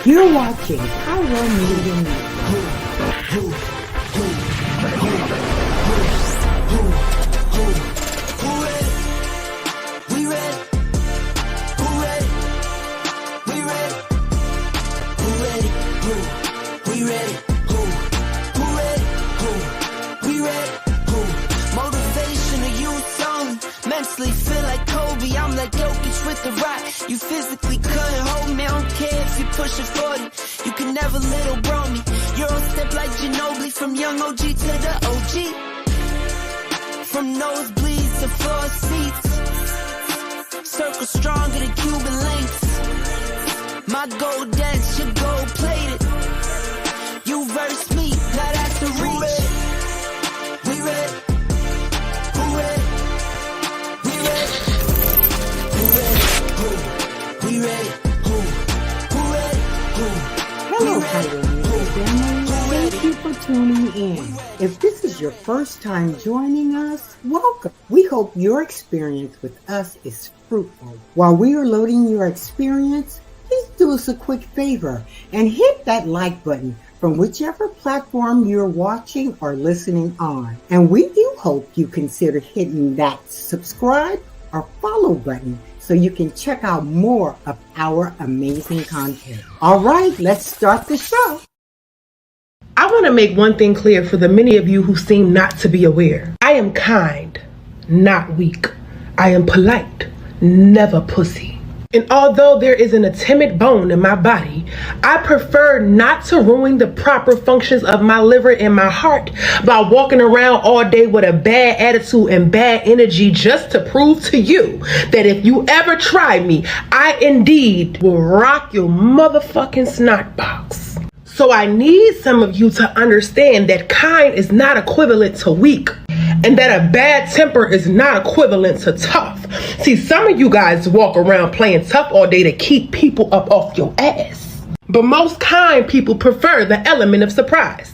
You're watching Pyro Media. Mentally feel like Kobe, I'm like Jokic with the rock. You physically couldn't hold me, I don't care if you pushing 40. You can never little bro me. Euro step like Ginobili, from young OG to the OG. From nosebleeds to floor seats. Circle stronger than Cuban links. My gold dance, your gold plated. You verse me, now that's the reach. We ready. Hello, Pyro Media family. Thank you for tuning in. If this is your first time joining us, welcome. We hope your experience with us is fruitful. While we are loading your experience, please do us a quick favor and hit that like button from whichever platform you're watching or listening on. And we do hope you consider hitting that subscribe or follow button so you can check out more of our amazing content. All right, let's start the show. I want to make one thing clear for the many of you who seem not to be aware. I am kind, not weak. I am polite, never pussy. And although there isn't a timid bone in my body, I prefer not to ruin the proper functions of my liver and my heart by walking around all day with a bad attitude and bad energy just to prove to you that if you ever try me, I indeed will rock your motherfucking snot box. So I need some of you to understand that kind is not equivalent to weak, and that a bad temper is not equivalent to tough. See, some of you guys walk around playing tough all day to keep people up off your ass. But most kind people prefer the element of surprise.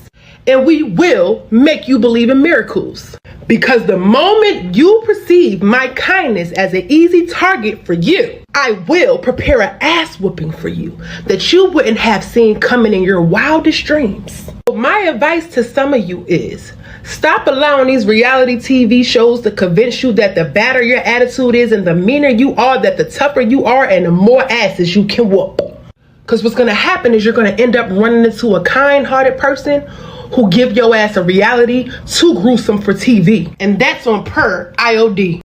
And we will make you believe in miracles. Because the moment you perceive my kindness as an easy target for you, I will prepare an ass whooping for you that you wouldn't have seen coming in your wildest dreams. So my advice to some of you is, stop allowing these reality TV shows to convince you that the badder your attitude is and the meaner you are, that the tougher you are and the more asses you can whoop. Because what's going to happen is you're going to end up running into a kind-hearted person who give your ass a reality too gruesome for TV. And that's on per IOD.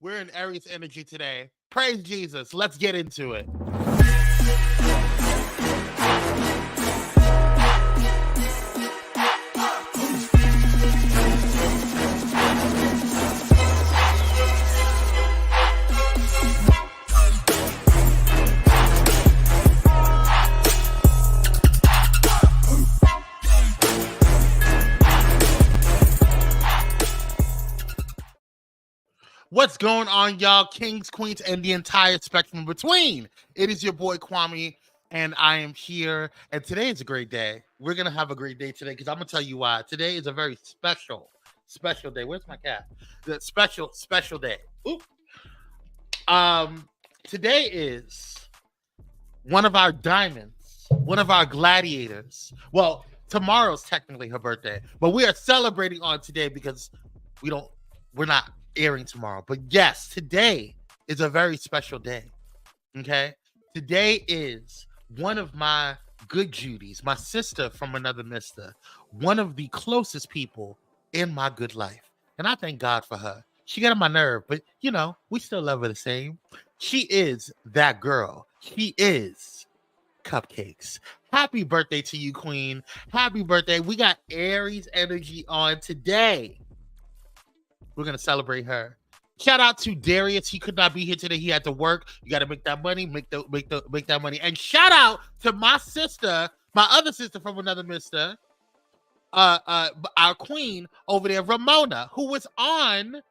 We're in Aries energy today. Praise Jesus. Let's get into it. What's going on, y'all? Kings, queens, and the entire spectrum between. It is your boy Kwame, and I am here. And today is a great day. We're gonna have a great day today because I'm gonna tell you why. Today is a very special day. Where's my cat? The special day. Oop. Today is one of our diamonds, one of our gladiators. Well, tomorrow's technically her birthday, but we are celebrating on today because we're not airing tomorrow. But yes, today is a very special day. Okay, today is one of my good Judies, my sister from another mister, one of the closest people in my good life, and I thank God for her. She got on my nerve, but you know, we still love her the same. She is that girl. She is Cupcakes. Happy birthday to you, queen. Happy birthday. We got Aries energy on today. We're going to celebrate her. Shout out to Darius. He could not be here today. He had to work. You got to make that money, make that money. And shout out to my sister, my other sister from another mister, our queen over there, Ramona, who was on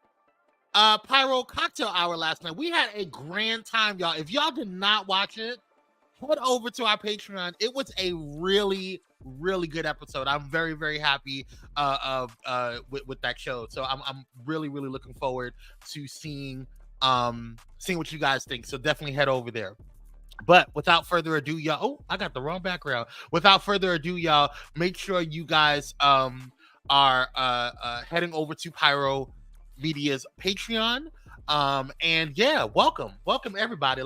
Pyro Cocktail Hour last night. We had a grand time, y'all. If y'all did not watch it, head over to our Patreon. It was a really, really good episode. I'm very, very happy with that show. So I'm really, really looking forward to seeing what you guys think. So definitely head over there. But without further ado, y'all. Oh, I got the wrong background. Without further ado, y'all, make sure you guys are heading over to Pyro Media's Patreon. And yeah, welcome everybody.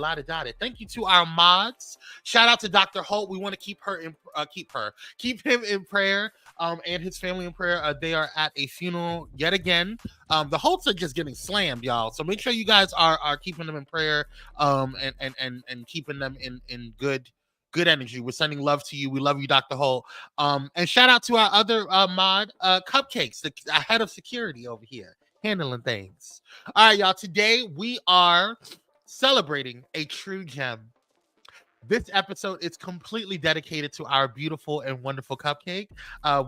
Thank you to our mods. Shout out to Dr. Holt. We want to keep him in prayer. And his family in prayer. They are at a funeral yet again. The Holts are just getting slammed, y'all. So make sure you guys are keeping them in prayer. And keeping them in good energy. We're sending love to you. We love you, Dr. Holt. And shout out to our other mod, Cupcakes, the head of security over here, handling things. All right, y'all. Today we are celebrating a true gem. This episode is completely dedicated to our beautiful and wonderful Cupcake.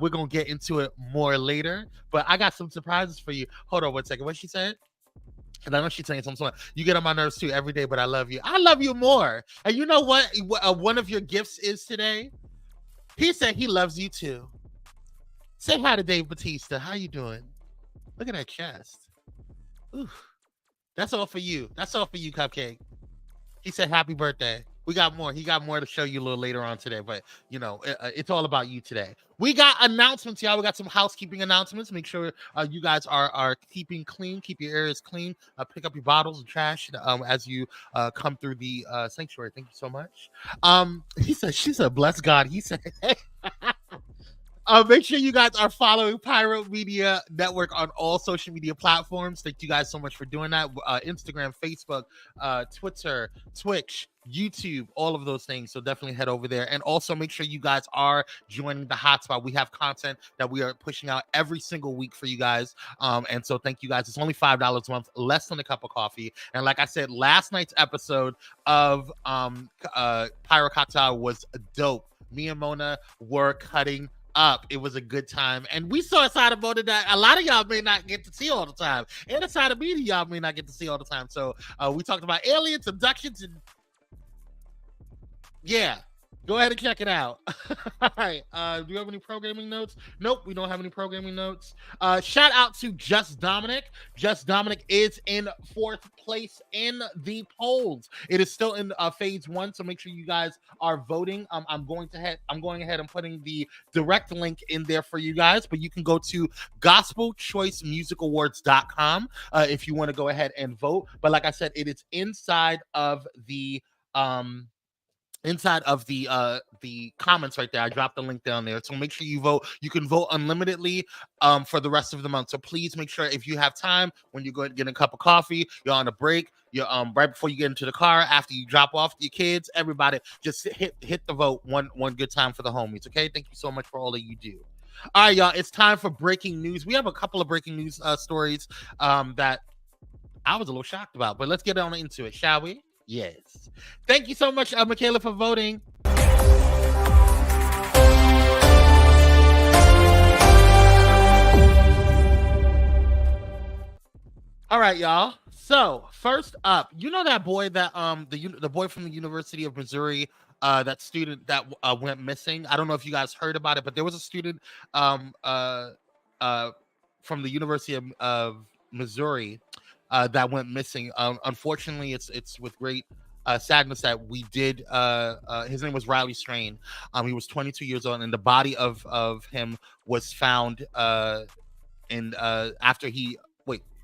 We're gonna get into it more later, but I got some surprises for you. Hold on 1 second. What she said? And I know she's saying something. You get on my nerves too every day, but I love you. I love you more. And you know what? One of your gifts is today. He said he loves you too. Say hi to Dave Batista. How you doing? Look at that chest. Ooh, that's all for you. That's all for you, Cupcake. He said happy birthday. We got more. He got more to show you a little later on today, but you know, it's all about you today. We got announcements, y'all. We got some housekeeping announcements. Make sure you guys are keeping clean. Keep your areas clean. Pick up your bottles and trash as you come through the sanctuary. Thank you so much. She said, bless God. He said, make sure you guys are following Pyro Media Network on all social media platforms. Thank you guys so much for doing that. Instagram, Facebook, Twitter, Twitch, YouTube, all of those things. So definitely head over there. And also make sure you guys are joining the hotspot. We have content that we are pushing out every single week for you guys. And so thank you guys. It's only $5 a month, less than a cup of coffee. And like I said, last night's episode of Pyro Power was dope. Me and Mona were cutting up. It was a good time, and we saw a side of Mona that a lot of y'all may not get to see all the time, and a side of me that y'all may not get to see all the time. So we talked about aliens, abductions, and yeah, go ahead and check it out. All right. Do you have any programming notes? Nope, we don't have any programming notes. Shout out to Just Dominic. Just Dominic is in 4th place in the polls. It is still in phase 1, so make sure you guys are voting. I'm going ahead and putting the direct link in there for you guys, but you can go to gospelchoicemusicawards.com if you want to go ahead and vote. But like I said, it is inside of the comments right there. I dropped the link down there. So make sure you vote. You can vote unlimitedly for the rest of the month. So please make sure if you have time, when you're going to get a cup of coffee, you're on a break, you're right before you get into the car, after you drop off your kids, everybody just hit the vote one good time for the homies. Okay. Thank you so much for all that you do. All right, y'all. It's time for breaking news. We have a couple of breaking news stories that I was a little shocked about, but let's get on into it, shall we? Yes. Thank you so much, Michaela, for voting. All right, y'all. So first up, you know that boy that the boy from the University of Missouri, that student that went missing. I don't know if you guys heard about it, but there was a student from the University of Missouri that went missing. Unfortunately, it's with great sadness that we did. His name was Riley Strain. He was 22 years old, and the body of him was found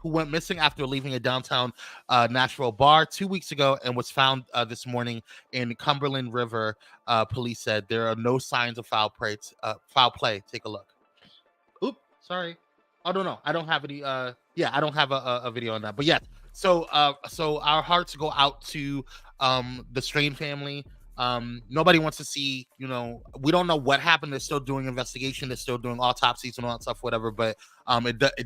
who went missing after leaving a downtown Nashville bar 2 weeks ago and was found this morning in Cumberland River. Police said there are no signs of foul play. Take a look. Oop, sorry. I don't know. I don't have any. I don't have a video on that. But yes. So our hearts go out to the Strain family. Nobody wants to see, we don't know what happened. They're still doing investigation. They're still doing autopsies and all that stuff, whatever. But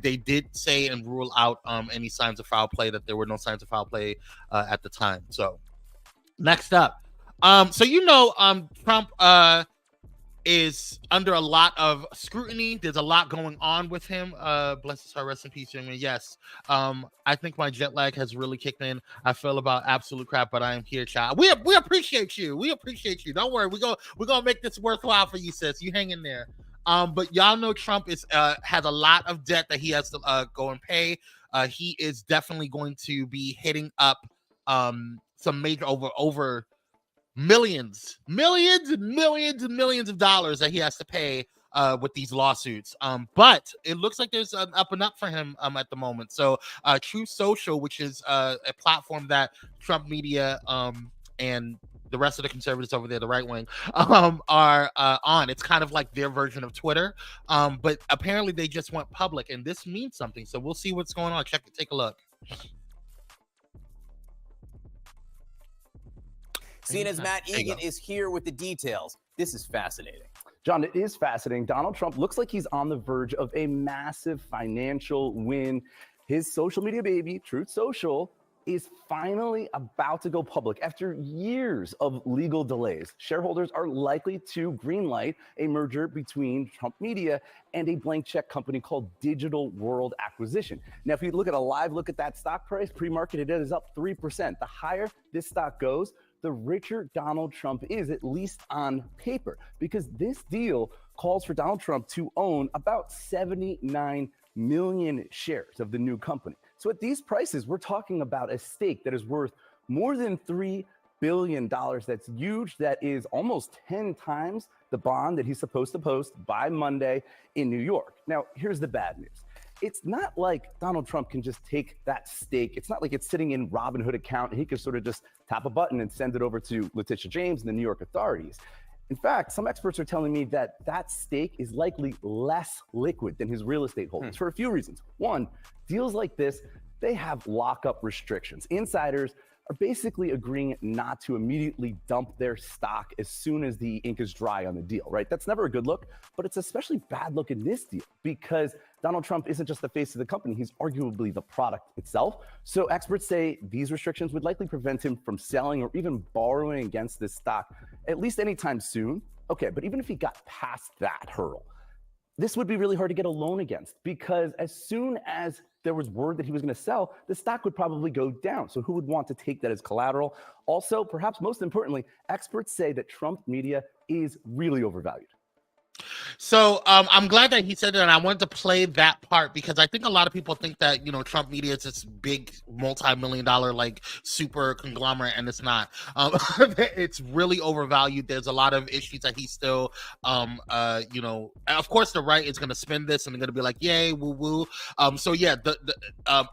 they did say and rule out any signs of foul play, that there were no signs of foul play at the time. So next up, Trump is under a lot of scrutiny. There's a lot going on with him. Bless his heart, rest in peace, young man. Yes. I think my jet lag has really kicked in. I feel about absolute crap, but I am here, child. We appreciate you. We appreciate you. Don't worry. We're gonna make this worthwhile for you, sis. You hang in there. But y'all know Trump is has a lot of debt that he has to go and pay. He is definitely going to be hitting up some major over millions of dollars that he has to pay with these lawsuits. But it looks like there's an up and up for him at the moment. So Truth Social, which is a platform that Trump media and the rest of the conservatives over there, the right wing, are on. It's kind of like their version of Twitter. But apparently they just went public, and this means something. So we'll see what's going on. Take a look. CNN's Matt Egan is here with the details. This is fascinating. John, it is fascinating. Donald Trump looks like he's on the verge of a massive financial win. His social media baby, Truth Social, is finally about to go public after years of legal delays. Shareholders are likely to greenlight a merger between Trump Media and a blank check company called Digital World Acquisition. Now, if you look at a live look at that stock price, pre-market, it is up 3%. The higher this stock goes, the richer Donald Trump is, at least on paper, because this deal calls for Donald Trump to own about 79 million shares of the new company. So at these prices, we're talking about a stake that is worth more than $3 billion. That's huge. That is almost 10 times the bond that he's supposed to post by Monday in New York. Now, here's the bad news. It's not like Donald Trump can just take that stake. It's not like it's sitting in Robinhood account and he can sort of just tap a button and send it over to Letitia James and the New York authorities. In fact, some experts are telling me that that stake is likely less liquid than his real estate holdings for a few reasons. One, deals like this, they have lockup restrictions. Insiders are basically agreeing not to immediately dump their stock as soon as the ink is dry on the deal, right? That's never a good look, but it's especially bad look in this deal because Donald Trump isn't just the face of the company, he's arguably the product itself. So experts say these restrictions would likely prevent him from selling or even borrowing against this stock, at least anytime soon. Okay, but even if he got past that hurdle, this would be really hard to get a loan against because as soon as there was word that he was going to sell, the stock would probably go down. So who would want to take that as collateral? Also, perhaps most importantly, experts say that Trump Media is really overvalued. So I'm glad that he said that, and I wanted to play that part because I think a lot of people think that, you know, Trump Media is this big multi-million-dollar like super conglomerate, and it's not. It's really overvalued. There's a lot of issues that he's still, you know, of course the right is going to spin this and they're going to be like, yay, woo woo. So yeah,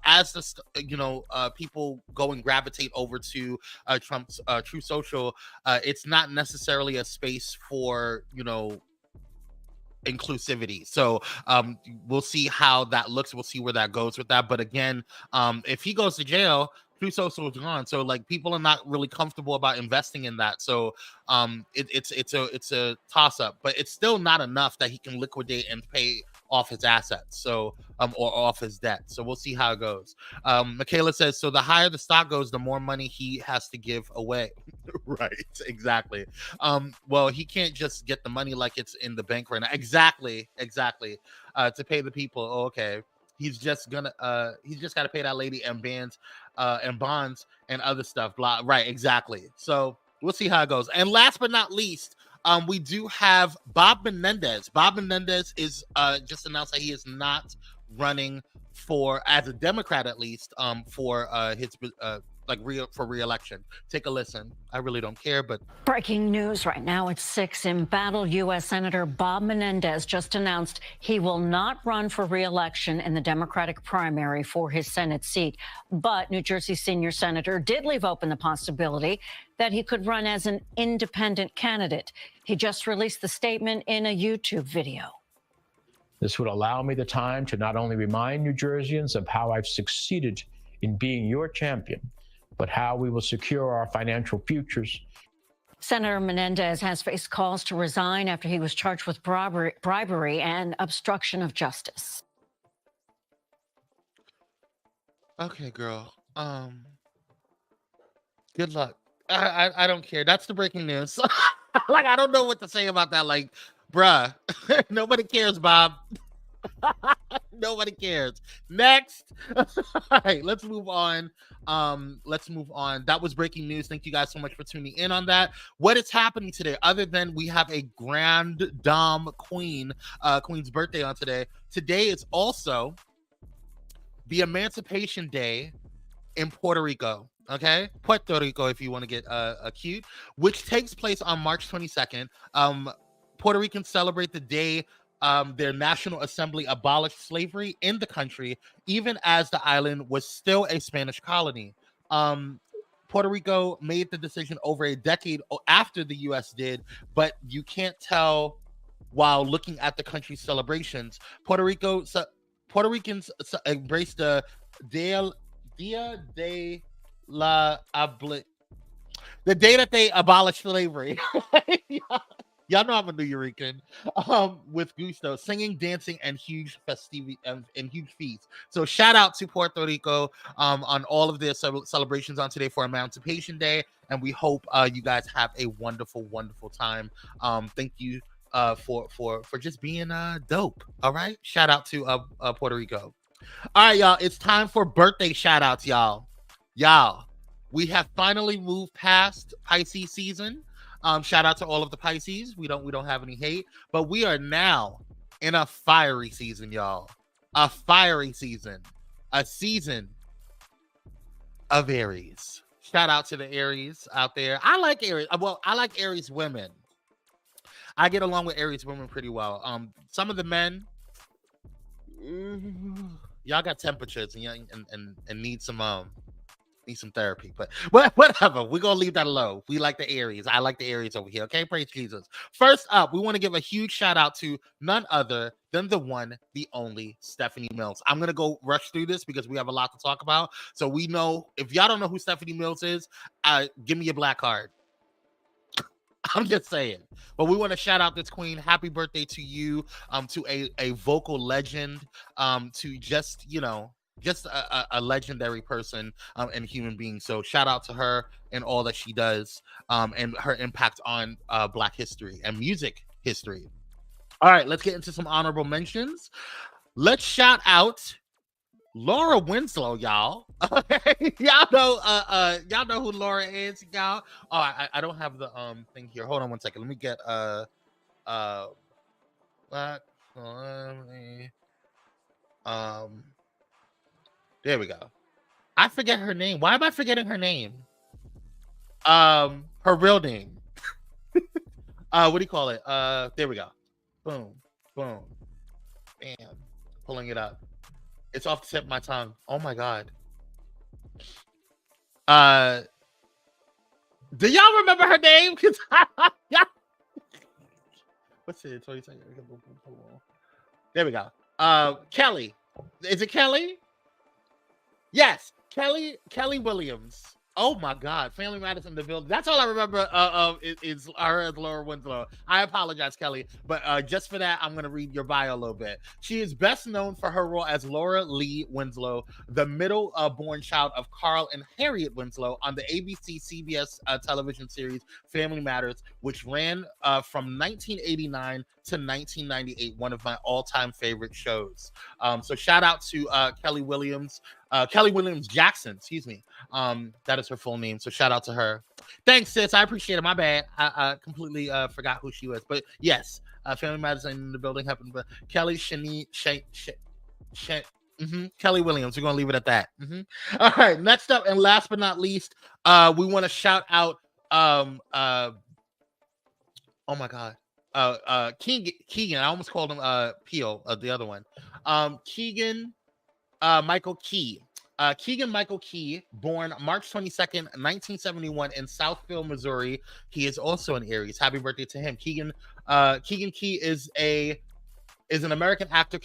as the you know people go and gravitate over to Trump's True Social, it's not necessarily a space for, you know, inclusivity. So we'll see how that looks. We'll see where that goes with that. But again, if he goes to jail, True Social is gone. So like people are not really comfortable about investing in that. So it's a toss up, but it's still not enough that he can liquidate and pay off his assets. So or off his debt. So we'll see how it goes. Michaela says, so the higher the stock goes, the more money he has to give away. Right, exactly. Well, he can't just get the money like it's in the bank right now. Exactly. To pay the people. Oh, okay. He's just got to pay that lady and bonds and other stuff. Blah. Right, exactly. So we'll see how it goes. And last but not least, we do have Bob Menendez. Bob Menendez is just announced that he is not running for, as a Democrat at least, for his for re-election. Take a listen. I really don't care, but breaking news right now at 6 in battle. U.S. Senator Bob Menendez just announced he will not run for re-election in the Democratic primary for his Senate seat. But New Jersey senior senator did leave open the possibility that he could run as an independent candidate. He just released the statement in a YouTube video. This would allow me the time to not only remind New Jerseyans of how I've succeeded in being your champion, but how we will secure our financial futures. Senator Menendez has faced calls to resign after he was charged with bribery and obstruction of justice. okay, girl. Good luck. I don't care. That's the breaking news. Like, I don't know what to say about that. Like, Bruh. Nobody cares, Bob. Nobody cares. Next. All right, let's move on. That was breaking news. Thank you guys so much for tuning in on that. What is happening today, other than we have a grand dame queen's birthday on today. Today is also the Emancipation Day in Puerto Rico. Okay, Puerto Rico, if you want to get cute, which takes place on March 22nd. Puerto Ricans celebrate the day their National Assembly abolished slavery in the country, even as the island was still a Spanish colony. Puerto Rico made the decision over a decade after the U.S. did, but you can't tell while looking at the country's celebrations. Puerto Ricans embraced the Dia de la the day that they abolished slavery. Y'all know I'm a New Yorker. With gusto, singing, dancing, and huge festivity and huge feasts. So shout out to Puerto Rico on all of their celebrations on today for Emancipation Day, and we hope you guys have a wonderful, wonderful time. Thank you for just being dope. All right, shout out to Puerto Rico. All right, y'all. It's time for birthday shout outs, y'all. We have finally moved past Pisces season. Shout out to all of the Pisces. We don't have any hate, but we are now in a fiery season, y'all. A fiery season. A season of Aries. Shout out to the Aries out there. I like Aries. Well, I like Aries women. I get along with Aries women pretty well. Some of the men, y'all got temperatures and need some therapy, but whatever. We're gonna leave that alone. We like the Aries. I like the Aries over here. Okay, praise Jesus. First up, we want to give a huge shout out to none other than the one, the only Stephanie Mills. I'm gonna go rush through this because we have a lot to talk about. So we know, if y'all don't know who Stephanie Mills is, give me your black card. I'm just saying. But we want to shout out this queen. Happy birthday to you, to a vocal legend, to just a legendary person and human being. So shout out to her and all that she does, and her impact on Black history and music history. All right, let's get into some honorable mentions. Let's shout out Laura Winslow, y'all. Okay, y'all know who Laura is, y'all. Oh, I don't have the thing here. Hold on one second. Let me get there we go. I forget her name. Why am I forgetting her name? Her real name. What do you call it? There we go. Boom, boom, bam. Pulling it up. It's off the tip of my tongue. Oh my god. Do y'all remember her name? What's it? 20 seconds. There we go. Kelly. Is it Kelly? Yes, Kelly Williams. Oh my God, Family Matters in the building. That's all I remember is her as Laura Winslow. I apologize, Kelly, but just for that, I'm going to read your bio a little bit. She is best known for her role as Laura Lee Winslow, the middle-born child of Carl and Harriet Winslow on the ABC-CBS television series Family Matters, which ran from 1989 to 1998, one of my all-time favorite shows. So shout out to Kelly Williams Jackson, excuse me. That is her full name. So shout out to her. Thanks, sis. I appreciate it. My bad. I completely forgot who she was. But yes, Family Matters in the building happened. But Kelly Kelly Williams. We're gonna leave it at that. All right. Next up, and last but not least, we want to shout out. Oh my God. Keegan. I almost called him Peel. The other one. Keegan. Michael Key. Keegan Michael Key, born March 22nd, 1971 in Southfield, Missouri. He is also an Aries. Happy birthday to him. Keegan Key is an American actor,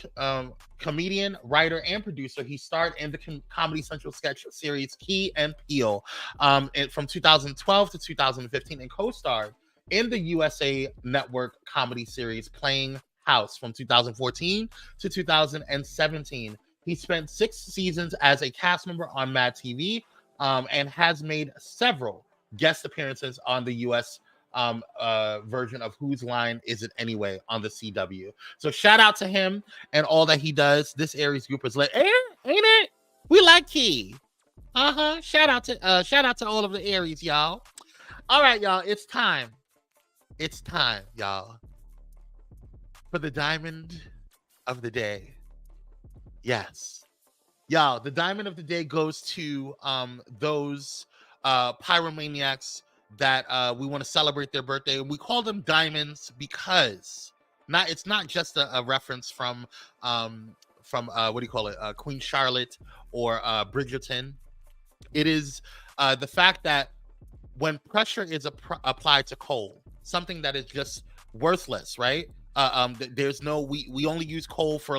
comedian, writer, and producer. He starred in the Comedy Central sketch series Key and Peele from 2012 to 2015 and co-starred in the USA Network comedy series Playing House from 2014 to 2017. He spent 6 seasons as a cast member on Mad TV and has made several guest appearances on the U.S. version of Whose Line Is It Anyway on the CW. So shout out to him and all that he does. This Aries group is lit. Ain't it? We like Key. Shout out to all of the Aries, y'all. All right, y'all. It's time, y'all, for the diamond of the day. Yes, y'all. The diamond of the day goes to those pyromaniacs that we want to celebrate their birthday, and we call them diamonds because it's not just a reference from what do you call it, Queen Charlotte or Bridgerton. It is the fact that when pressure is applied to coal, something that is just worthless, right? There's no, we only use coal for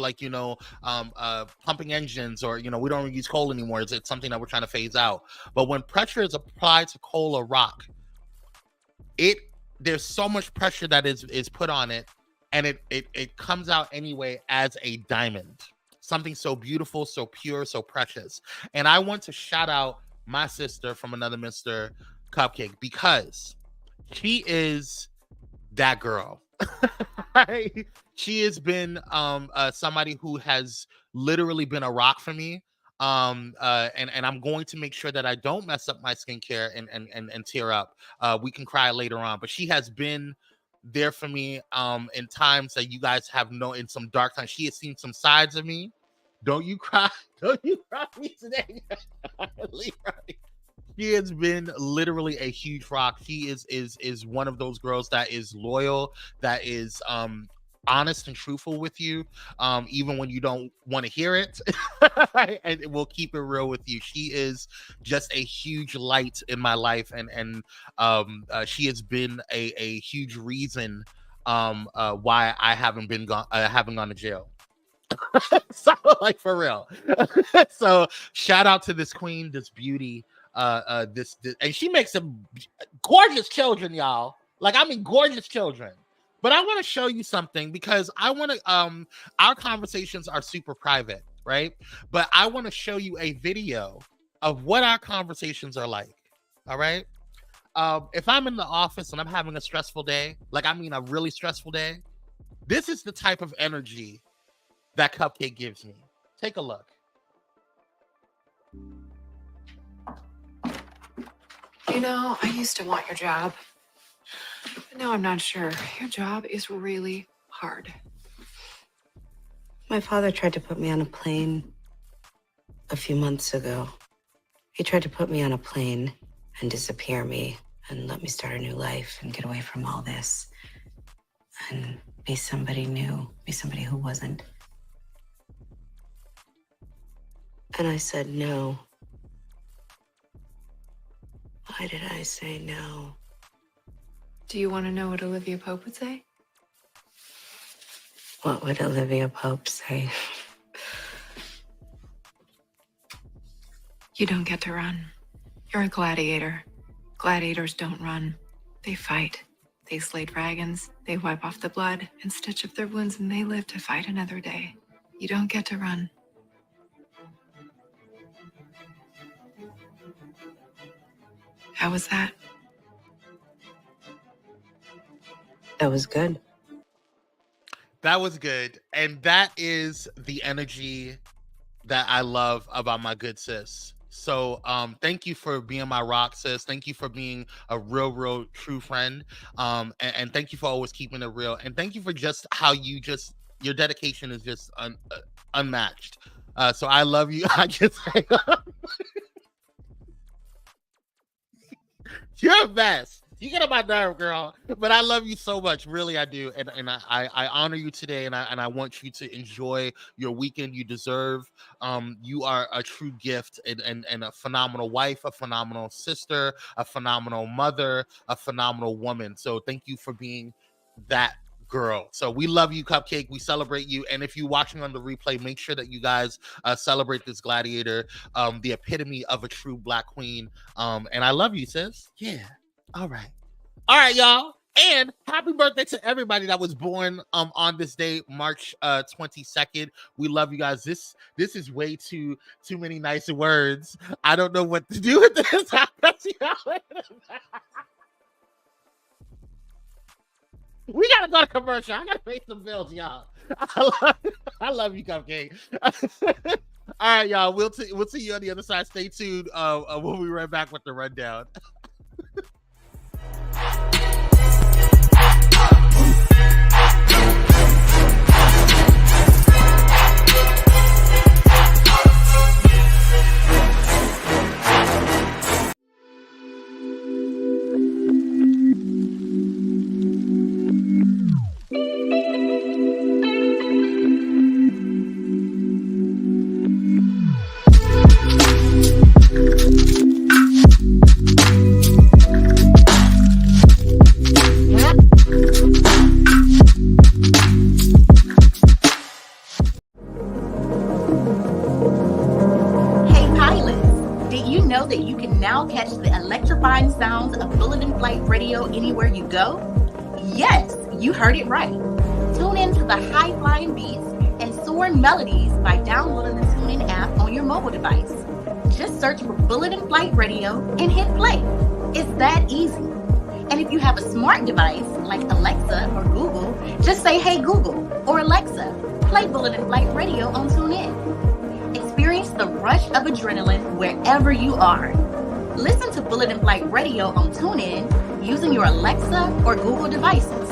pumping engines, or we don't use coal anymore. It's something that we're trying to phase out. But when pressure is applied to coal or rock, there's so much pressure that is put on it, and it comes out anyway as a diamond. Something so beautiful, so pure, so precious. And I want to shout out my sister from another Mr. Cupcake, because she is that girl. Right? She has been somebody who has literally been a rock for me. And I'm going to make sure that I don't mess up my skincare and tear up. We can cry later on, but she has been there for me in times that you guys have known, in some dark times. She has seen some sides of me. Don't you cry for me today. She has been literally a huge rock. She is one of those girls that is loyal, that is honest and truthful with you, even when you don't want to hear it. And it will keep it real with you. She is just a huge light in my life, and she has been a huge reason why I haven't gone to jail. So, like, for real. So shout out to this queen, this beauty, this, and she makes some gorgeous children, y'all. Like, I mean, gorgeous children. But I want to show you something, because I want to our conversations are super private, right? But I want to show you a video of what our conversations are like. All right. If I'm in the office and I'm having a stressful day, a really stressful day, this is the type of energy that Cupcake gives me. Take a look. I used to want your job, but now I'm not sure. Your job is really hard. My father tried to put me on a plane a few months ago. He tried to put me on a plane and disappear me and let me start a new life and get away from all this and be somebody new, be somebody who wasn't. And I said no. Why did I say no? Do you want to know what Olivia Pope would say? What would Olivia Pope say? You don't get to run. You're a gladiator. Gladiators don't run. They fight. They slay dragons. They wipe off the blood and stitch up their wounds, and they live to fight another day. You don't get to run. How was that? That was good. That was good. And that is the energy that I love about my good sis. So thank you for being my rock, sis. Thank you for being a real true friend. And thank you for always keeping it real. And thank you for just how your dedication is just unmatched. So I love you. I just you're the best. You get on my nerve, girl. But I love you so much. Really, I do. And I honor you today, and I want you to enjoy your weekend. You deserve. You are a true gift, and a phenomenal wife, a phenomenal sister, a phenomenal mother, a phenomenal woman. So thank you for being that girl. So we love you, Cupcake. We celebrate you. And if you're watching on the replay, make sure that you guys celebrate this gladiator, the epitome of a true Black queen. And I love you, sis. Yeah. All right, y'all. And happy birthday to everybody that was born on this day, March 22nd. We love you guys. This is way too many nice words. I don't know what to do with this. We gotta go to commercial. I gotta pay some bills, y'all. I love you, Cupcake. All right, y'all. We'll see you on the other side. Stay tuned. We'll be right back with the rundown. That you can now catch the electrifying sounds of Bullet in Flight Radio anywhere you go? Yes, you heard it right. Tune in to the high-flying beats and soaring melodies by downloading the TuneIn app on your mobile device. Just search for Bullet in Flight Radio and hit play. It's that easy. And if you have a smart device like Alexa or Google, just say, "Hey Google," or "Alexa, play Bullet in Flight Radio on TuneIn." Experience the rush of adrenaline wherever you are. Listen to Bullet in Flight Radio on TuneIn using your Alexa or Google devices.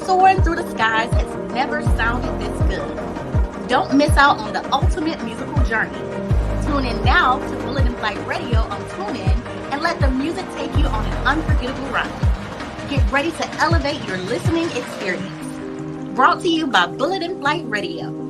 Soaring through the skies has never sounded this good. Don't miss out on the ultimate musical journey. Tune in now to Bullet in Flight Radio on TuneIn and let the music take you on an unforgettable ride. Get ready to elevate your listening experience. Brought to you by Bullet in Flight Radio.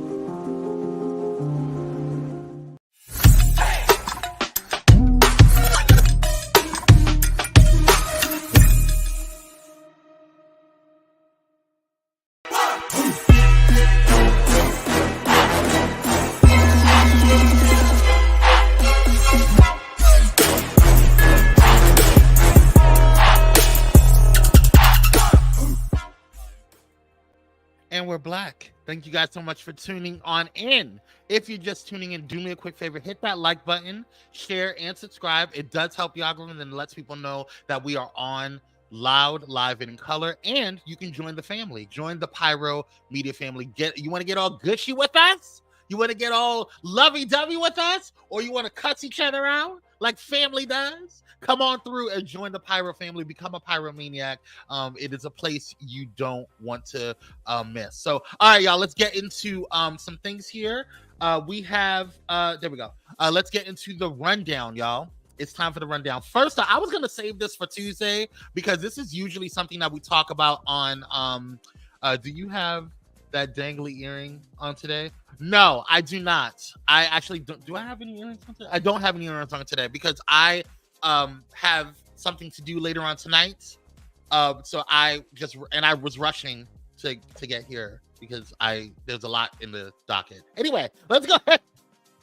And we're black. Thank you guys so much for tuning on in. If you're just tuning in, do me a quick favor, hit that like button, share, and subscribe. It does help the algorithm and lets people know that we are on loud, live, and in color. And you can join the family. Join the Pyro Media family. You want to get all gushy with us? You want to get all lovey-dovey with us? Or you want to cuss each other out like family does? Come on through and join the Pyro family. Become a pyromaniac. It is a place you don't want to miss. So, all right, y'all, let's get into some things here. We have, there we go. Let's get into the rundown, y'all. It's time for the rundown. First, I was going to save this for Tuesday because this is usually something that we talk about on, do you have that dangly earring on today? No, I do not. I actually don't. Do I have any earrings on today? I don't have any earrings on today because I have something to do later on tonight. So I was rushing to get here because there's a lot in the docket. Anyway, let's go ahead.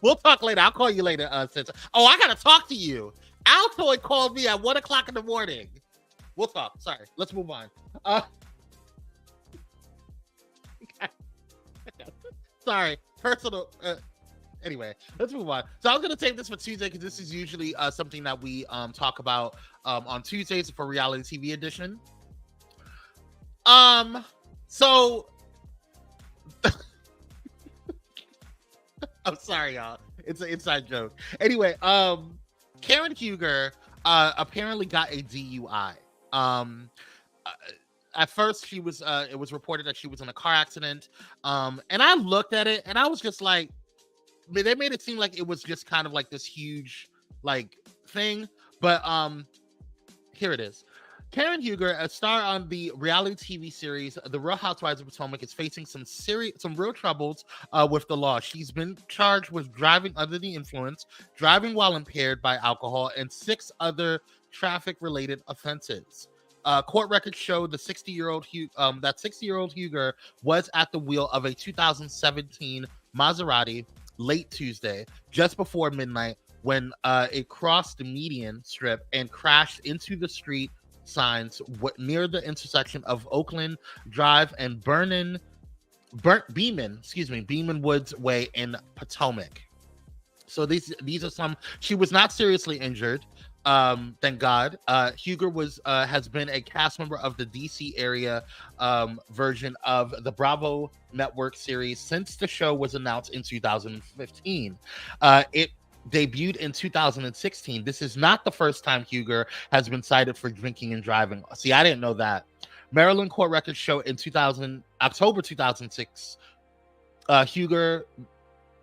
We'll talk later. I'll call you later. I gotta talk to you. Altoid called me at 1:00 in the morning. We'll talk. Sorry. Let's move on. Sorry. Personal. Anyway, let's move on. So I was going to take this for Tuesday because this is usually something that we talk about on Tuesdays for reality TV edition. So I'm sorry, y'all. It's an inside joke. Anyway, Karen Huger apparently got a DUI. At first, it was reported that she was in a car accident. And I looked at it and I was just like, they made it seem like it was just kind of like this huge like thing, but here it is. Karen Huger, a star on the reality TV series The Real Housewives of Potomac, is facing some real troubles with the law. She's been charged with driving under the influence, driving while impaired by alcohol, and 6 other traffic-related offenses. Court records show the 60-year-old Huger was at the wheel of a 2017 Maserati late Tuesday, just before midnight, when it crossed the median strip and crashed into the street signs near the intersection of Oakland Drive and Beeman Woods Way in Potomac. So these are some. She was not seriously injured. Thank God. Huger has been a cast member of the DC area version of the Bravo Network series since the show was announced in 2015. It debuted in 2016. This is not the first time Huger has been cited for drinking and driving. See, I didn't know that. Maryland court records show in October 2006, Huger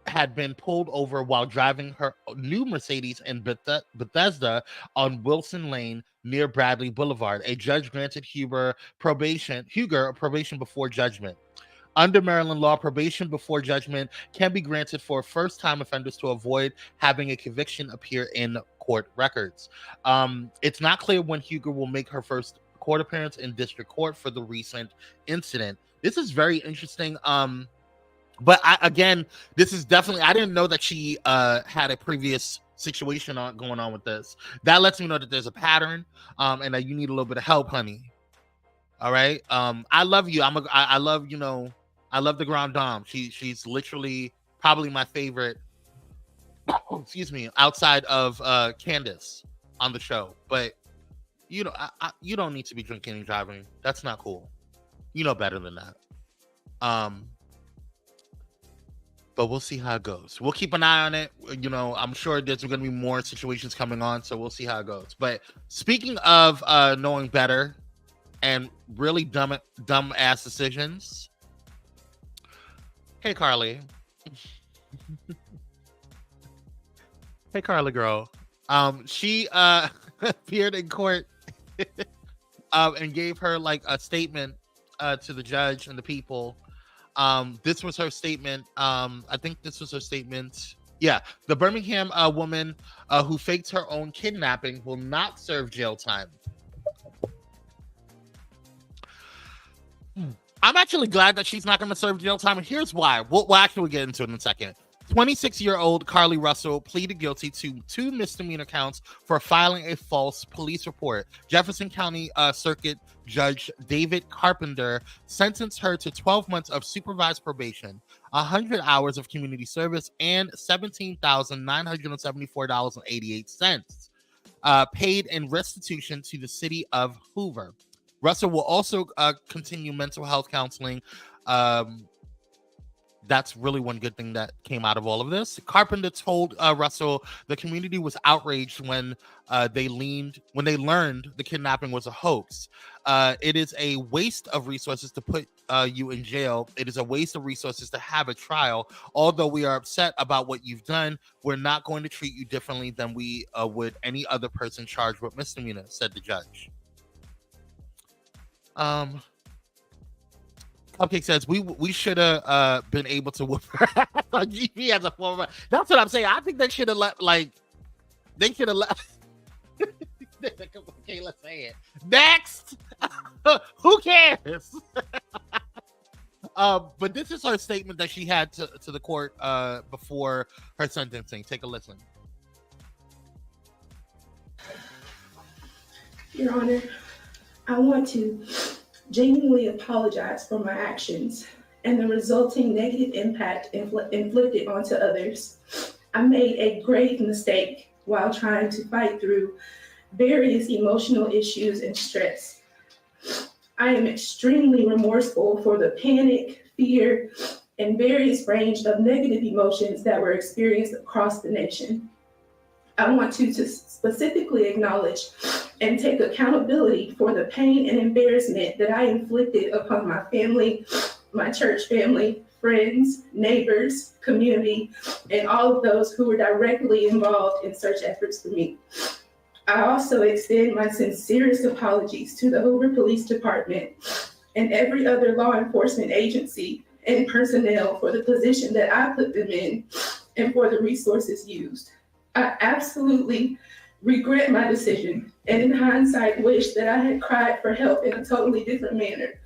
had been pulled over while driving her new Mercedes in Bethesda on Wilson Lane near Bradley Boulevard. A judge granted Huger probation before judgment. Under Maryland law, probation before judgment can be granted for first-time offenders to avoid having a conviction appear in court records. It's not clear when Huger will make her first court appearance in district court for the recent incident. This is very interesting. But this is definitely, I didn't know that she had a previous situation going on with this. That lets me know that there's a pattern, and that you need a little bit of help, honey. All right. I love you. I love the Grand Dame. She's literally probably my favorite. Excuse me, outside of Candace on the show. But you don't need to be drinking and driving. That's not cool. You know better than that. But we'll see how it goes. We'll keep an eye on it. I'm sure there's going to be more situations coming on, so we'll see how it goes. But speaking of knowing better and really dumb ass decisions, hey Carly, hey Carly girl, she appeared in court and gave her like a statement to the judge and the people. This was her statement. I think this was her statement. Yeah, the Birmingham woman who faked her own kidnapping will not serve jail time. I'm actually glad that she's not going to serve jail time, and here's why. We'll actually get into it in a second. 26-year-old Carly Russell pleaded guilty to 2 misdemeanor counts for filing a false police report. Jefferson County Circuit Judge David Carpenter sentenced her to 12 months of supervised probation, 100 hours of community service, and $17,974.88 paid in restitution to the city of Hoover. Russell will also continue mental health counseling. That's really one good thing that came out of all of this. Carpenter told Russell the community was outraged when they learned the kidnapping was a hoax. It is a waste of resources to put you in jail. It is a waste of resources to have a trial. Although we are upset about what you've done, we're not going to treat you differently than we would any other person charged with misdemeanor, said the judge. Cupcake says we should have been able to whoop her on GP as a former. That's what I'm saying. I think they should have let they should have left. Okay, let's say it. Next, who cares? But this is her statement that she had to the court before her sentencing. Take a listen. Your Honor, I want to genuinely apologize for my actions and the resulting negative impact inflicted onto others. I made a grave mistake while trying to fight through various emotional issues and stress. I am extremely remorseful for the panic, fear, and various range of negative emotions that were experienced across the nation. I want to specifically acknowledge and take accountability for the pain and embarrassment that I inflicted upon my family, my church family, friends, neighbors, community, and all of those who were directly involved in search efforts for me. I also extend my sincerest apologies to the Hoover Police Department and every other law enforcement agency and personnel for the position that I put them in and for the resources used. I absolutely regret my decision, and in hindsight wish that I had cried for help in a totally different manner.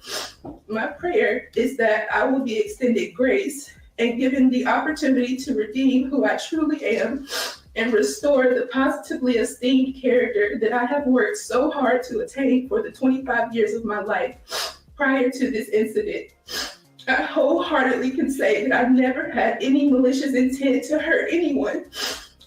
My prayer is that I will be extended grace and given the opportunity to redeem who I truly am and restore the positively esteemed character that I have worked so hard to attain for the 25 years of my life prior to this incident. I wholeheartedly can say that I've never had any malicious intent to hurt anyone.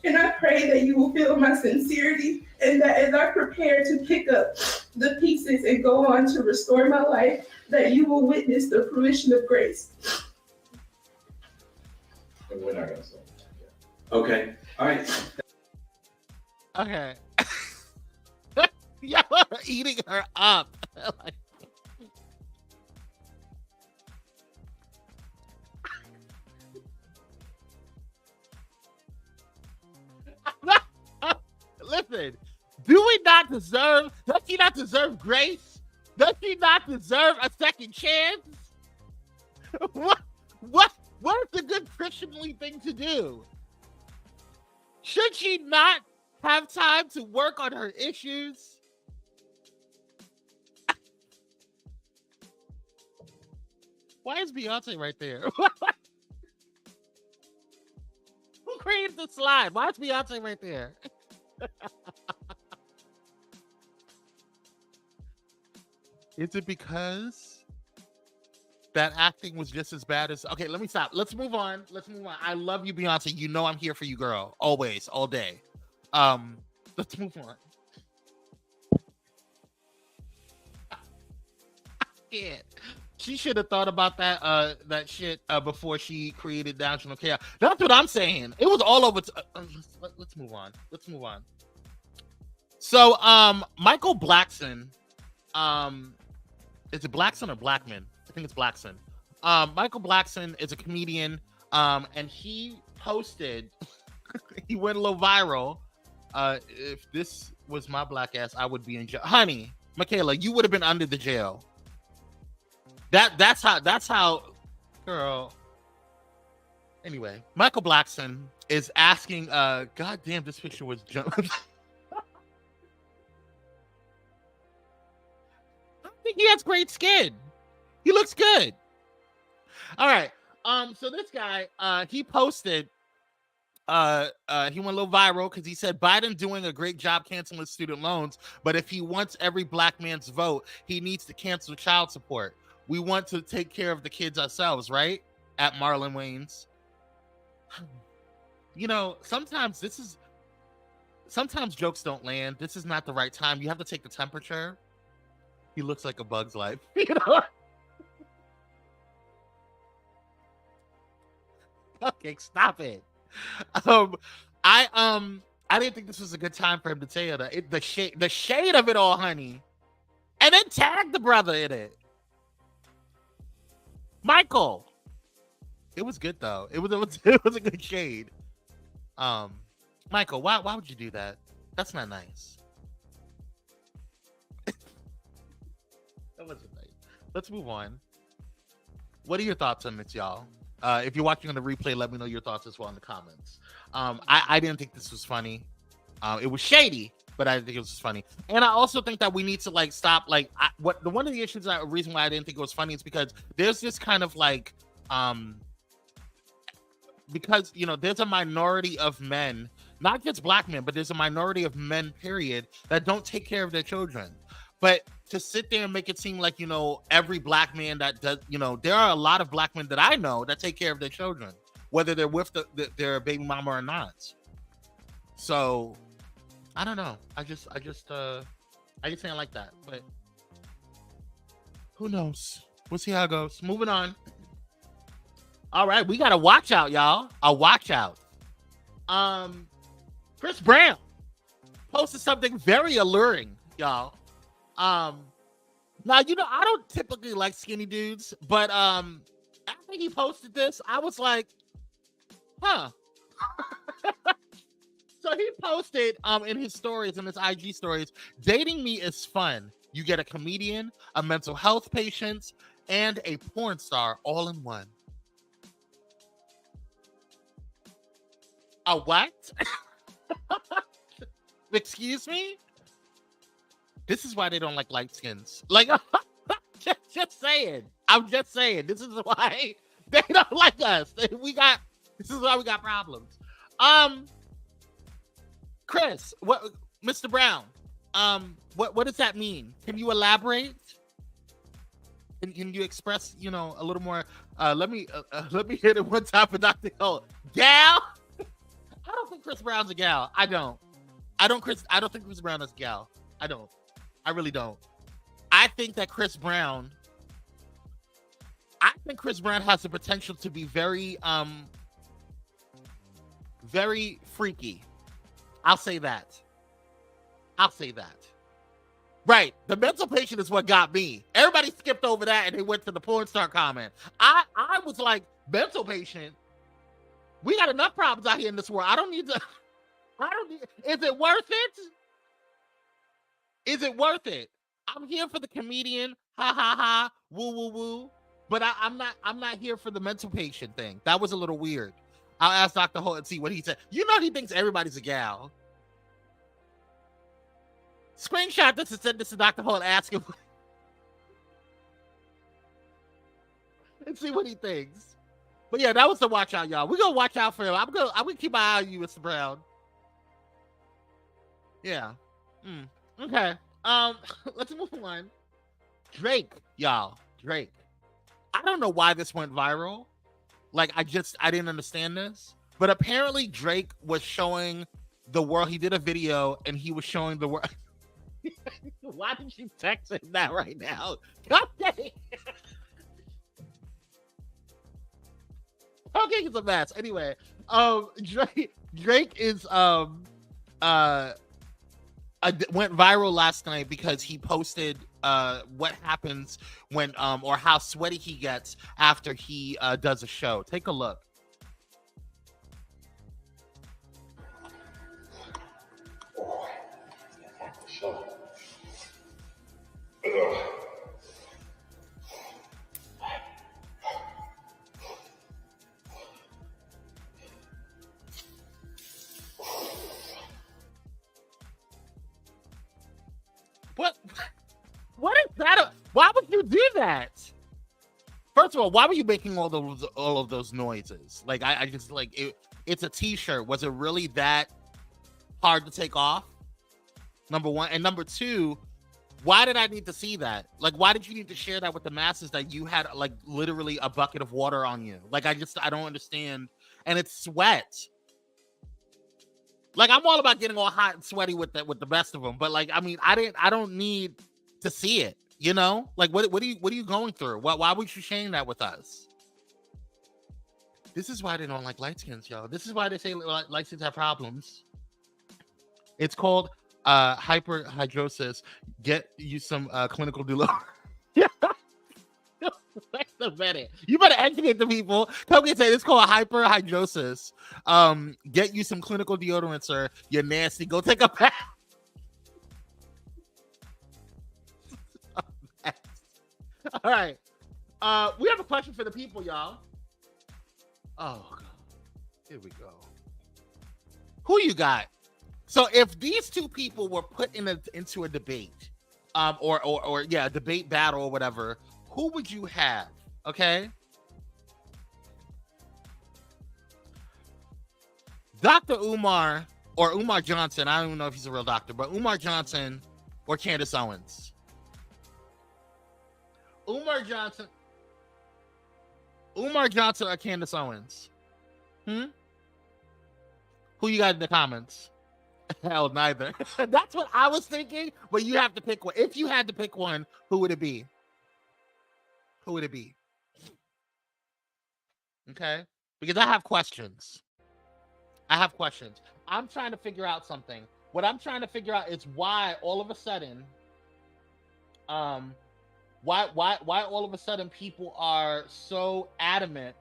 And I pray that you will feel my sincerity And that as I prepare to pick up the pieces and go on to restore my life, that you will witness the fruition of grace. And we're not gonna say. Okay. All right. Okay. Y'all are eating her up. Listen, do we not deserve, does she not deserve grace? Does she not deserve a second chance? What is the good Christianly thing to do? Should she not have time to work on her issues? Why is Beyonce right there? Who created the slide? Why is Beyonce right there? Is it because that acting was just as bad as... Okay, let me stop. Let's move on. I love you, Beyonce. You know I'm here for you, girl. Always, all day. Let's move on. Yeah. She should have thought about that shit before she created National Chaos. That's what I'm saying. It was all over. Let's move on. So, Michael Blackson, is it Blackson or Blackman? I think it's Blackson. Michael Blackson is a comedian, and he posted, he went a little viral. If this was my black ass, I would be in jail. Honey, Michaela, you would have been under the jail. That's how, girl. Anyway, Michael Blackson is asking, God damn, this picture was jumping. I think he has great skin. He looks good. All right. So this guy, he posted, he went a little viral because he said Biden doing a great job canceling student loans, but if he wants every black man's vote, he needs to cancel child support. We want to take care of the kids ourselves, right? At Marlon Wayans. You know, sometimes jokes don't land. This is not the right time. You have to take the temperature. He looks like a Bug's Life. You know? Okay, stop it. I didn't think this was a good time for him to tell you that. The shade of it all, honey. And then tag the brother in it. Michael. It was good though. It was a good shade. Michael, why would you do that? That's not nice. That wasn't nice. Let's move on. What are your thoughts on this, y'all? If you're watching on the replay, let me know your thoughts as well in the comments. I didn't think this was funny. It was shady, but I didn't think it was funny. And I also think that we need to like stop. Like, one of the issues, reason why I didn't think it was funny is because there's this kind of like, because you know, there's a minority of men, not just black men, but there's a minority of men, period, that don't take care of their children. But to sit there and make it seem like, you know, every black man that does, you know, there are a lot of black men that I know that take care of their children, whether they're with their baby mama or not. So I don't know. I just didn't like that, but who knows? We'll see how it goes. Moving on. All right, we got a watch out, y'all. A watch out. Chris Brown posted something very alluring, y'all. Now, you know, I don't typically like skinny dudes, but after he posted this, I was like, huh. So he posted in his stories, in his IG stories, dating me is fun. You get a comedian, a mental health patient, and a porn star all in one. A what? Excuse me? This is why they don't like light skins. Like, just saying. I'm just saying. This is why they don't like us. This is why we got problems. Chris, what, Mr. Brown, what does that mean? Can you elaborate? Can you express, you know, a little more? Let me hit it one time for Dr. Hill. Gal? I don't think Chris Brown's a gal. I don't. I don't think Chris Brown is gal. I don't. I really don't. I think that Chris Brown has the potential to be very freaky. I'll say that. Right. The mental patient is what got me. Everybody skipped over that and they went to the porn star comment. I was like, mental patient? We got enough problems out here in this world. Is it worth it? Is it worth it? I'm here for the comedian, ha ha ha, woo woo woo. But I'm not here for the mental patient thing. That was a little weird. I'll ask Dr. Holt and see what he said. You know he thinks everybody's a gal. Screenshot this and send this to Dr. Holt and ask him and see what he thinks. But yeah, that was the watch out, y'all. We're gonna watch out for him. I'm gonna keep my eye on you, Mr. Brown. Yeah. Okay. Let's move on. Drake, y'all. Drake. I don't know why this went viral. Like, I didn't understand this. But apparently Drake was showing the world. He did a video and he was showing the world. Why did you text him that right now? God dang it. Okay, it's a mess. Anyway, Drake is went viral last night because he posted what happens when or how sweaty he gets after he does a show. Take a look. What is that? Why would you do that? First of all, why were you making all of those noises? Like, I just like it. It's a t-shirt. Was it really that hard to take off? Number one. And number two, why did I need to see that? Like, why did you need to share that with the masses that you had like literally a bucket of water on you? Like, I don't understand. And it's sweat. Like, I'm all about getting all hot and sweaty with the best of them, but like, I mean, I don't need to see it, you know? Like, what are you going through? Why would you share that with us? This is why they don't like light skins, y'all. This is why they say light skins have problems. It's called hyperhidrosis. Get you some clinical doula. Wait a minute. You better educate the people. Come and say it's called hyperhidrosis. Get you some clinical deodorant, sir. You're nasty. Go take a bath. All right. We have a question for the people, y'all. Oh, God. Here we go. Who you got? So if these two people were put into a debate, or a debate battle or whatever, who would you have? Okay. Dr. Umar or Umar Johnson. I don't even know if he's a real doctor, but Umar Johnson or Candace Owens. Umar Johnson or Candace Owens? Who you got in the comments? Hell, neither. That's what I was thinking, but you have to pick one. If you had to pick one, who would it be? Who would it be? Okay? Because I have questions. I'm trying to figure out something. What I'm trying to figure out is why all of a sudden, why all of a sudden people are so adamant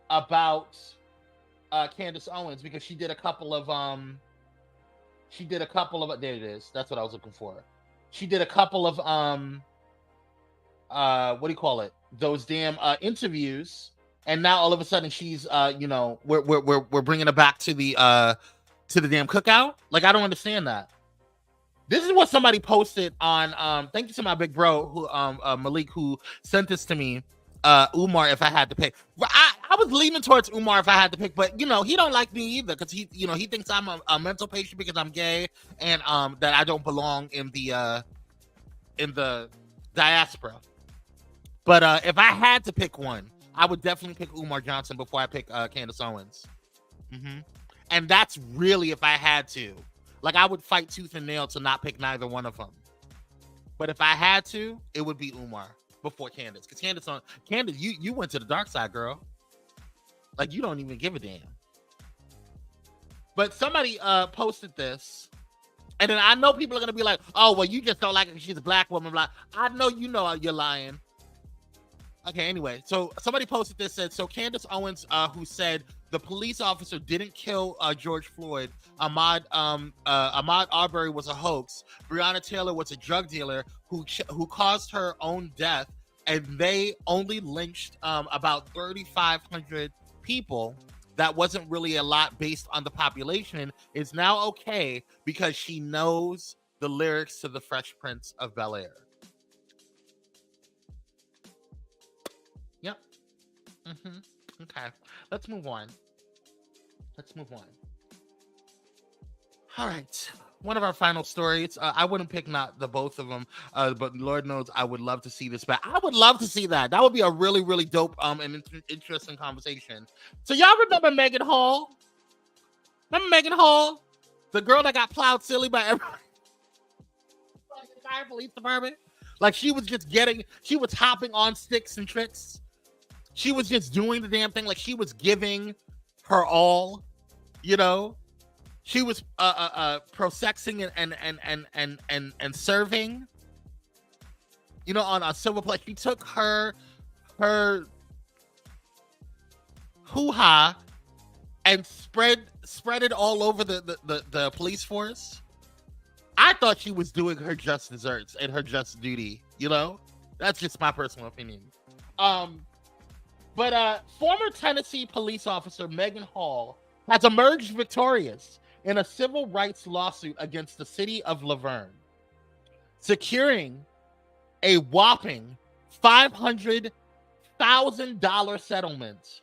about Candace Owens, because she did a couple of there it is. That's what I was looking for. She did a couple of what do you call it? Those damn interviews, and now all of a sudden she's we're bringing her back to the damn cookout. Like, I don't understand that. This is what somebody posted on thank you to my big bro who Malik, who sent this to me. Umar, if I had to pick. I was leaning towards Umar if I had to pick, but he don't like me either, because he thinks I'm a mental patient because I'm gay, and that I don't belong in the diaspora. But if I had to pick one, I would definitely pick Umar Johnson before I pick Candace Owens. And that's really if I had to. Like, I would fight tooth and nail to not pick neither one of them. But if I had to, it would be Umar before Candace. Because Candace, you went to the dark side, girl. Like, you don't even give a damn. But somebody posted this. And then I know people are going to be like, oh, well, you just don't like her because she's a black woman. Blah. I know you know you're lying. Okay, anyway. So somebody posted this, said, so Candace Owens, who said the police officer didn't kill George Floyd, Ahmaud Arbery was a hoax, Breonna Taylor was a drug dealer who caused her own death, and they only lynched about 3,500 people. That wasn't really a lot based on the population, is now okay because she knows the lyrics to the Fresh Prince of Bel-Air. Yep. Okay. Let's move on. All right. One of our final stories. I wouldn't pick not the both of them, but Lord knows I would love to see this back. I would love to see that. That would be a really, really dope and interesting conversation. So y'all remember Megan Hall? Remember Megan Hall? The girl that got plowed silly by everybody? The entire police department? Like, she was hopping on sticks and tricks. She was just doing the damn thing. Like, she was giving her all, you know? She was pro-sexing and serving, you know, on a silver plate. She took her hoo-ha and spread it all over the police force. I thought she was doing her just desserts and her just duty, you know? That's just my personal opinion. But former Tennessee police officer Megan Hall has emerged victorious in a civil rights lawsuit against the city of Laverne, securing a whopping $500,000 settlement.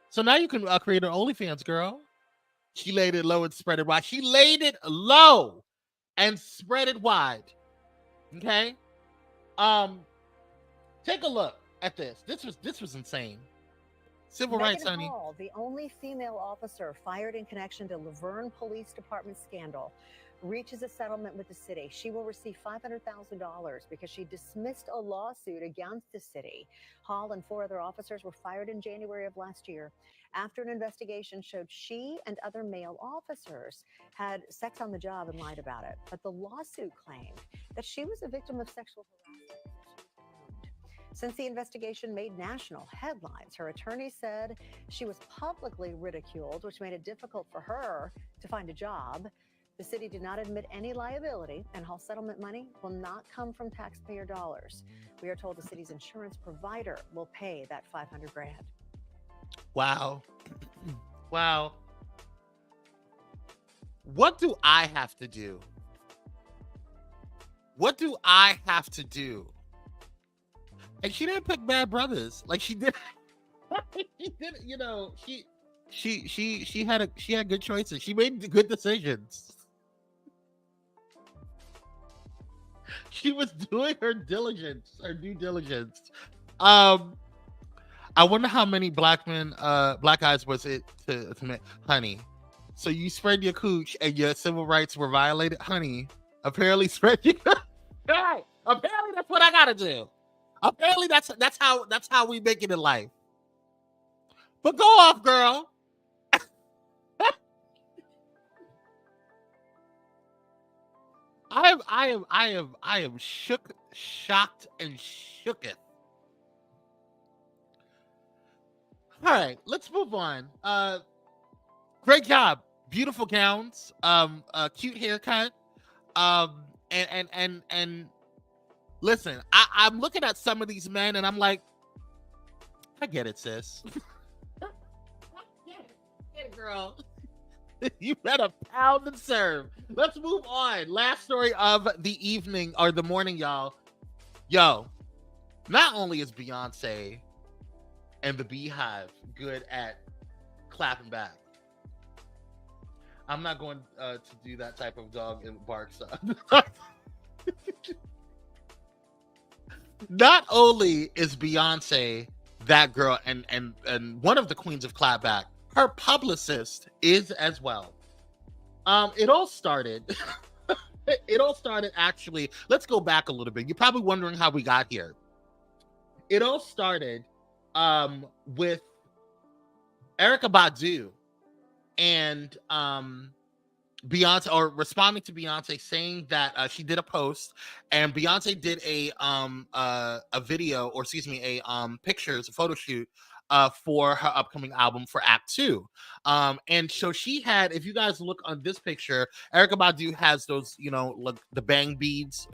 So now you can create an OnlyFans, girl. She laid it low and spread it wide. She laid it low and spread it wide. Okay? Take a look at this. This was insane. Civil rights, honey. Hall, the only female officer fired in connection to Laverne Police Department scandal, reaches a settlement with the city. She will receive $500,000 because she dismissed a lawsuit against the city. Hall and 4 other officers were fired in January of last year after an investigation showed she and other male officers had sex on the job and lied about it. But the lawsuit claimed that she was a victim of sexual harassment. Since the investigation made national headlines, her attorney said she was publicly ridiculed, which made it difficult for her to find a job. The city did not admit any liability, and Hall settlement money will not come from taxpayer dollars. We are told the city's insurance provider will pay that $500,000. Wow. Wow. What do I have to do? What do I have to do? And she didn't pick bad brothers. Like, she did. She did, you know, she had good choices. She made good decisions. She was doing her due diligence. I wonder how many black guys was it to make, honey. So you spread your cooch and your civil rights were violated, honey. Apparently spread your right. Apparently that's what I gotta do. Apparently that's how we make it in life. But go off, girl. I am shocked and shooketh. All right, let's move on. Great job. Beautiful gowns. Cute haircut. And listen, I'm looking at some of these men and I'm like, I get it, sis. I get it, girl. You better pound and serve. Let's move on. Last story of the evening or the morning, y'all. Yo, not only is Beyonce and the Beehive good at clapping back. I'm not going to do that type of dog and bark stuff. Not only is Beyonce that girl and one of the queens of clapback, her publicist is as well. It all started. It all started actually. Let's go back a little bit. You're probably wondering how we got here. It all started with Erykah Badu and Beyonce, or responding to Beyonce, saying that she did a post, and Beyonce did a video, or excuse me, a pictures, a photo shoot for her upcoming album for Act 2. And so she had, if you guys look on this picture, Erykah Badu has those, you know, like the bang beads,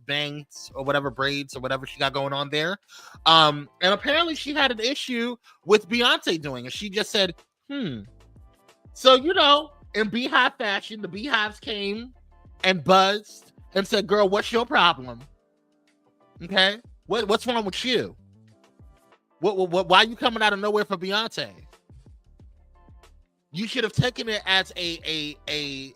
bangs, or whatever, braids, or whatever she got going on there. And apparently she had an issue with Beyonce doing it. She just said, So, you know, in Beehive fashion, the Beehives came and buzzed and said, girl, what's your problem? Okay? What's wrong with you? Why are you coming out of nowhere for Beyonce? You should have taken it as a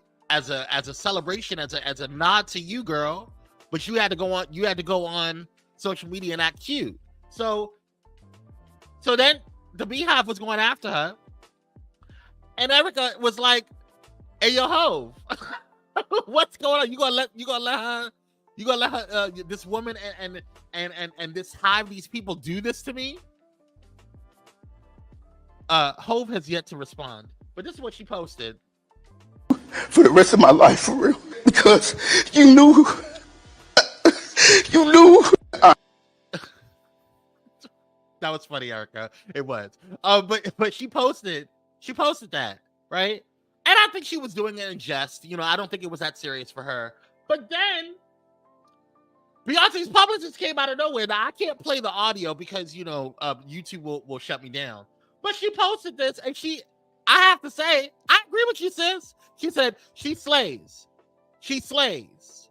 celebration, as a nod to you, girl. But you had to go on social media and act cute. So then the Beehive was going after her. And Erykah was like, hey, yo, Hov, what's going on? You gonna let her this woman and this hive, these people do this to me? Hov has yet to respond, but this is what she posted. For the rest of my life, for real, because you knew. That was funny, Erykah. It was. But she posted that, right? And I think she was doing it in jest. You know, I don't think it was that serious for her. But then Beyonce's publicist came out of nowhere. Now I can't play the audio because, you know, YouTube will shut me down. But she posted this, and I have to say, I agree with you, sis. She said she slays. She slays.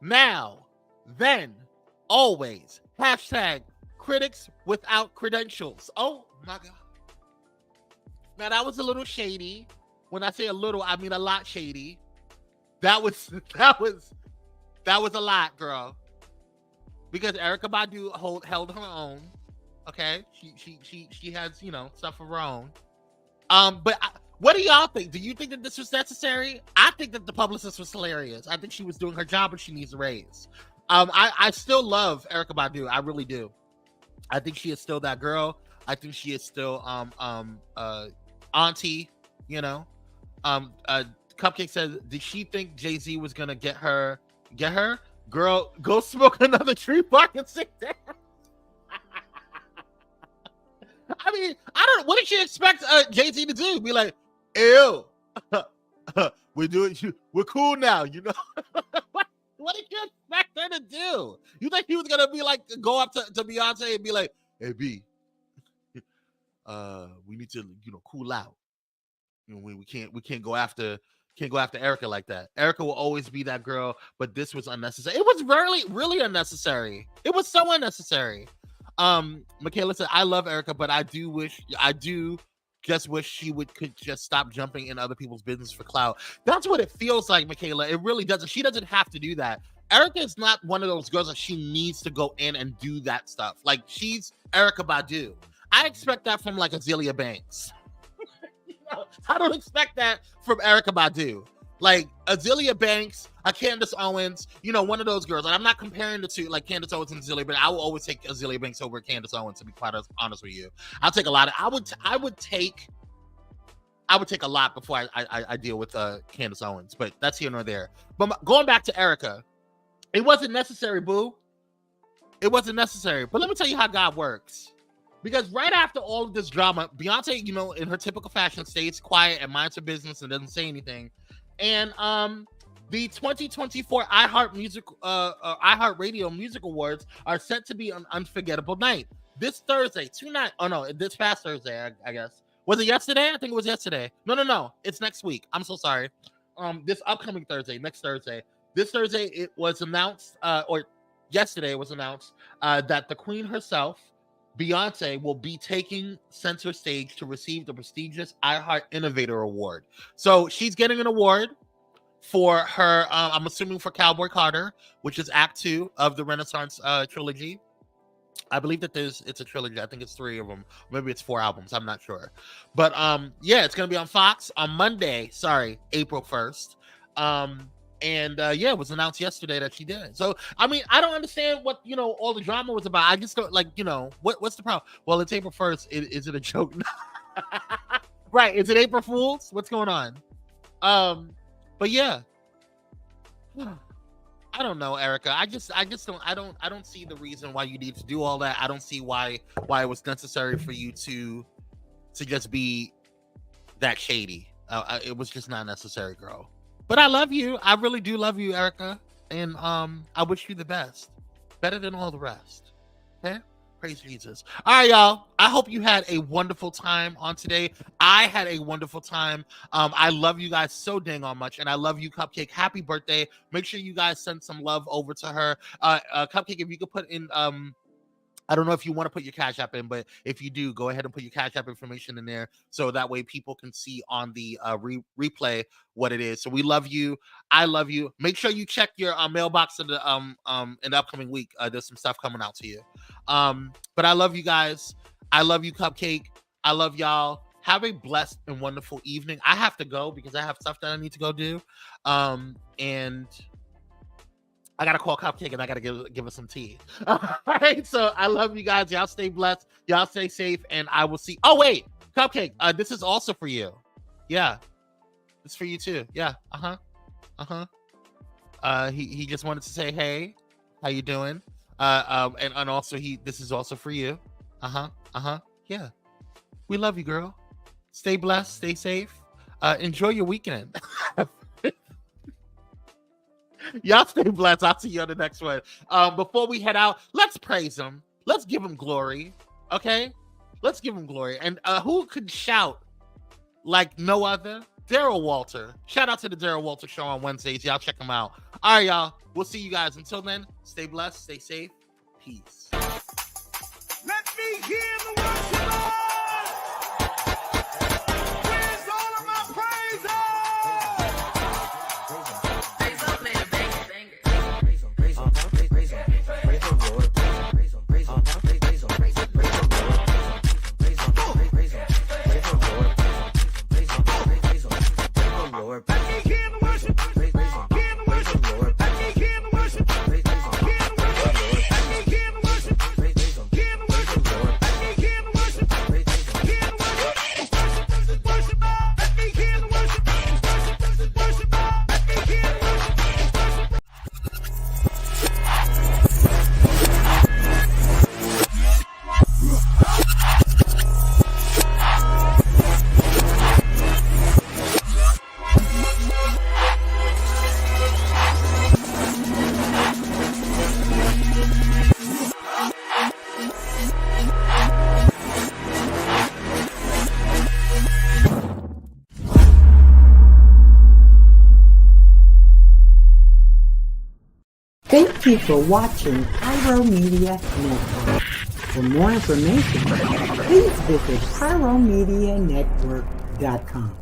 Now, then, always. Hashtag critics without credentials. Oh my God. Now that was a little shady. When I say a little, I mean a lot shady. That was a lot, girl. Because Erykah Badu held her own. Okay, she has, you know, stuff of her own. But what do y'all think? Do you think that this was necessary? I think that the publicist was hilarious. I think she was doing her job, and she needs a raise. I still love Erykah Badu. I really do. I think she is still that girl. I think she is still auntie. You know. Cupcake says, did she think Jay-Z was gonna get her? Girl, go smoke another tree bark and sit down. I mean, I don't. What did she expect Jay-Z to do? Be like, ew, we're cool now, you know? What did you expect her to do? You think he was gonna be like, go up to Beyonce and be like, hey B, we need to, you know, cool out. You know, we can't go after Erykah like that. Erykah will always be that girl, but this was unnecessary. It was really unnecessary. It was so unnecessary. Michaela said, I love Erykah, but I do just wish she could just stop jumping in other people's business for clout. That's what it feels like, Michaela. It really doesn't. She doesn't have to do that. Erykah is not one of those girls that she needs to go in and do that stuff. Like, she's Erykah Badu. I expect that from like Azealia Banks. I don't expect that from Erykah Badu. Like Azealia Banks, Candace Owens, you know, one of those girls. And I'm not comparing the two, like Candace Owens and Azealia, but I will always take Azealia Banks over Candace Owens, to be quite honest with you. I'll take a lot of. I would take a lot before I deal with Candace Owens, but that's here nor there. But going back to Erykah, it wasn't necessary, boo. It wasn't necessary. But let me tell you how God works. Because right after all of this drama, Beyonce, you know, in her typical fashion, stays quiet and minds her business and doesn't say anything. And the 2024 iHeart Radio Music Awards are set to be an unforgettable night. This Thursday, this past Thursday, I guess. Was it yesterday? I think it was yesterday. No. It's next week. I'm so sorry. This upcoming Thursday, next Thursday. This Thursday, it was announced, or yesterday it was announced that the Queen herself, Beyonce, will be taking center stage to receive the prestigious iHeart Innovator Award. So she's getting an award for her, I'm assuming for Cowboy Carter, which is Act 2 of the Renaissance trilogy. I believe that it's a trilogy. I think it's 3 of them. Maybe it's 4 albums. I'm not sure. But yeah, it's gonna be on Fox on Monday. Sorry, April 1st. It was announced yesterday that she did. So I mean, I don't understand what all the drama was about. I just don't what's the problem? Well, it's April 1st. Is it a joke? Right? Is it April Fool's? What's going on? But yeah. I don't know, Erica. I don't see the reason why you need to do all that. I don't see why it was necessary for you to just be that shady. It was just not necessary, girl. But I love you. I really do love you, Erica. And I wish you the best. Better than all the rest. Okay? Praise Jesus. All right, y'all. I hope you had a wonderful time on today. I had a wonderful time. I love you guys so dang on much, and I love you, Cupcake. Happy birthday. Make sure you guys send some love over to her. Cupcake, if you could put in, I don't know if you want to put your Cash App in, but if you do, go ahead and put your Cash App information in there so that way people can see on the replay what it is. So we love you. I love you. Make sure you check your mailbox in the upcoming week. There's some stuff coming out to you. But I love you guys. I love you, Cupcake. I love y'all. Have a blessed and wonderful evening. I have to go because I have stuff that I need to go do. And I gotta call Cupcake and I gotta give her some tea. All right, so I love you guys. Y'all stay blessed. Y'all stay safe, and I will see. Oh wait, Cupcake, this is also for you. Yeah, it's for you too. Yeah. He just wanted to say, hey, how you doing? And also this is also for you. Yeah, we love you, girl. Stay blessed. Stay safe. Enjoy your weekend. Y'all stay blessed. I'll see you on the next one. Before we head out, let's praise him. Let's give him glory. Okay? Let's give him glory. And who could shout like no other? Daryl Walter. Shout out to the Daryl Walter Show on Wednesdays. Y'all check him out. All right, y'all. We'll see you guys. Until then, stay blessed, stay safe. Peace. Let me hear the worship. Where's all of my praise? Thank you for watching Pyro Media Network. For more information, please visit pyromedianetwork.com.